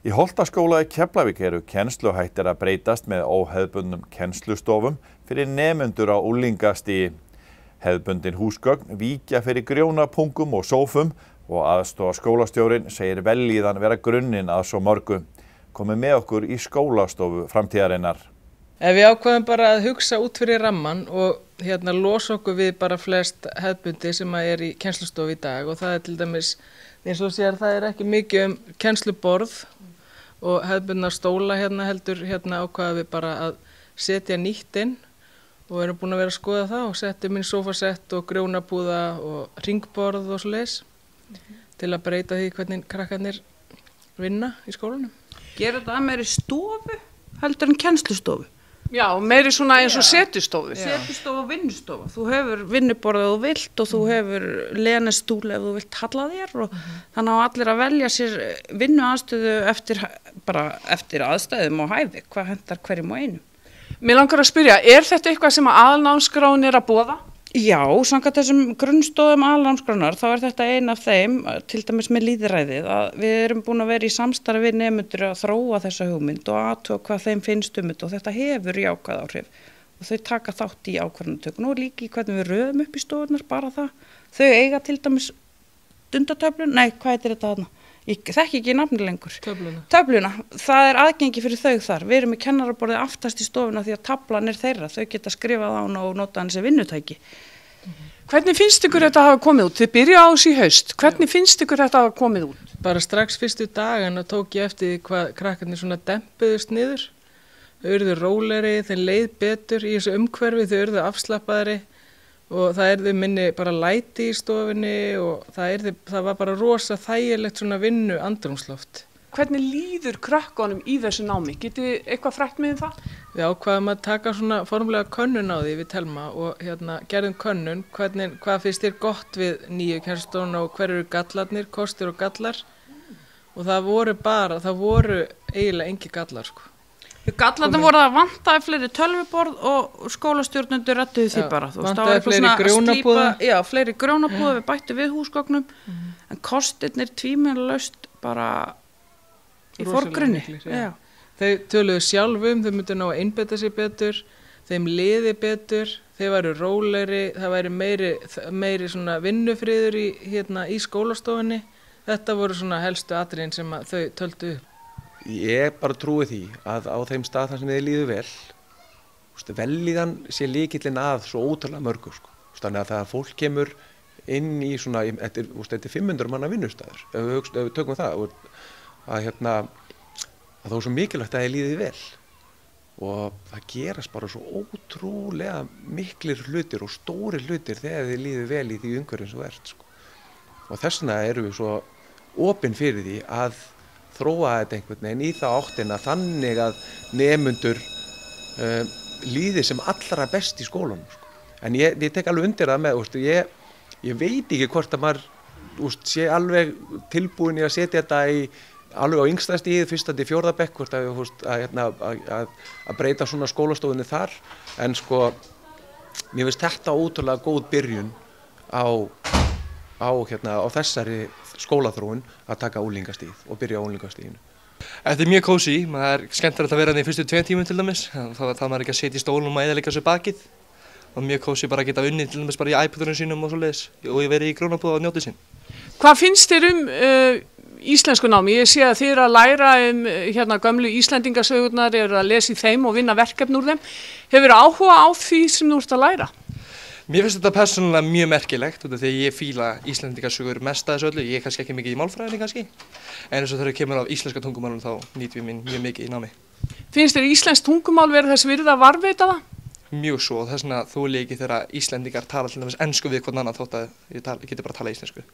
Í Holtaskóla í Keflavík eru kennsluhættir að breytast með óhefðbundnum kennslustofum fyrir nemendur á unglingastigi. Hefðbundin húsgögn víkja fyrir grjónapungum og sófum og aðstoða skólastjórinn segir vellíðan vera grunninn að svo mörgu. Komið með okkur í skólastofu framtíðarinnar. Ef við ákveðum bara að hugsa út fyrir ramman og losa okkur við bara flest hefðbundi sem er í kennslustofu í dag og það er til dæmis, eins og sér, það er ekki mikið kennsluborð og hefðbundna stóla heldur ákvaða við bara að setja nýtt inn og erum búin að vera að skoða það og setjum inn sófasett og grjónapúða og ringborð og svoleiðis til að breyta því hvernig krakkarnir vinna í skólanum. Gera þetta meiri stofu heldur en kennslustofu? Já, meiri svona eins og setustofu. Setustofu og vinnustofu. Þú hefur vinnuborð ef þú vilt og þú hefur lenestúl ef þú vilt halla þér og þannig á allir að velja sér vinnuaðstöðu eftir aðstæðum og hæfi, hvað hentar hverjum og einum. Mér langar að spyrja, er þetta eitthvað sem aðalnámskráin er að boða? Já, samkvæmt þessum grunnstoðum aðalnámskránar þá er þetta ein af þeim, til dæmis með lýðræðið, að við erum búin að vera í samstarfi við nemendur að þróa þessa hugmynd og athuga hvað þeim finnst þetta og þetta hefur jákvæð áhrif og þau taka þátt í ákvarðanatökun og líka í hvernig við röðum upp í stofunar, bara það. Þau eiga til dæmis dundatöflun, hvað heitir þetta þarna? Ég þekki ekki nafni lengur. Töfluna. Það er aðgengi fyrir þau þar. Við erum með kennaraborðið aftast í stofuna því að taflan er þeirra. Þau geta skrifað á hana og nota hann sem vinnutæki. Hvernig finnst ykkur þetta að hafa komið út? Þið byrja á þessu í haust. Hvernig finnst ykkur þetta að hafa komið út? Bara strax fyrstu dagana tók ég eftir hvað krakkarnir svona dempuðust niður. Þau urðu rólegri, þeim leið betur í þessu umhverfi, þau urðu afslappaðri. Og það yrði minni bara læti í stofinni og það var bara rosa þægilegt svona vinnu andrúmsloft. Hvernig líður krökkunum í þessu námi? Getið eitthvað frætt með það? Við ákvaðum að taka svona formlega könnun á því við Telma og gerðum könnun hvað finnst þér gott við nýju kennslustofuna og hver eru gallarnir, kostir og gallar. Og það voru eiginlega engi gallar sko. Gallarnir voru að vantaði fleiri tölvuborð og skólastjórnendur rættuðu því bara. Vantaði fleiri grjónapúða. Já, fleiri grjónapúða við bættu við húsgögnum, en kostirnir tvímælalaust bara í forgrunni. Þau töluðu sjálf þau myndu ná að einbeita sig betur, þeim liði betur, þau væru rólegri, það væri meiri svona vinnufriður í skólastofunni. Þetta voru svona helstu atriðin sem þau töldu upp. Ég bara trúi því að á þeim stað þar sem þið líður vel, vellíðan sé lykillinn að svo ótrúlega mörgu. Þannig að það fólk kemur inn í svona, þetta er 500 manna vinnustæður, ef við tökum það, að þó er svo mikilvægt að þið líði vel. Og það gerast bara svo ótrúlega miklir hlutir og stórir hlutir þegar þið líður vel í því umhverfi sem þú ert. Og þess vegna erum við svo opin fyrir því að þróa þetta einhvern veginn í þá áttina þannig að nemendur líði sem allra best í skólanum. En ég tek alveg undir það með, ég veit ekki hvort að maður sé alveg tilbúin í að setja þetta alveg á yngsta stigið, 1. til 4. bekk, hvort að breyta svona skólastofunni þar. En mér finnst þetta ótrúlega góð byrjun á þessari skólaþróun að taka unglingastigið og byrja á unglingastiginu. Þetta er mjög kósí, það er skemmtilegt að vera í fyrstu 2 tímum til dæmis, þá maður ekki að setja í stólnum og eyðileggja sér bakið. Og mjög kósí bara að geta unnið til dæmis bara í iPadunum sínum og svoleiðis og ég verið í grjónapúða og njótið sín. Hvað finnst þér íslensku námi? Ég sé að þið eru að læra gömlu Íslendingasögurnar, eru að lesa í þeim og vinna verkefni úr þeim. Hefurðu áhuga á því sem þú ert að læra? Mér finnst þetta persónulega mjög merkilegt þegar ég fíla Íslendingasögur mest að þessu öllu. Ég er kannski ekki mikið í málfræðinni kannski, en eins og þegar kemur á íslenska tungumálum þá nýtum við mín mjög mikið í námi. Finnst þér íslenskt tungumál vera þess virði að varðveita það? Mjög svo, þess vegna þoli ég ekki þegar Íslendingar tala til dæmis ensku við hvern annan þótt að ég geti bara að tala íslensku.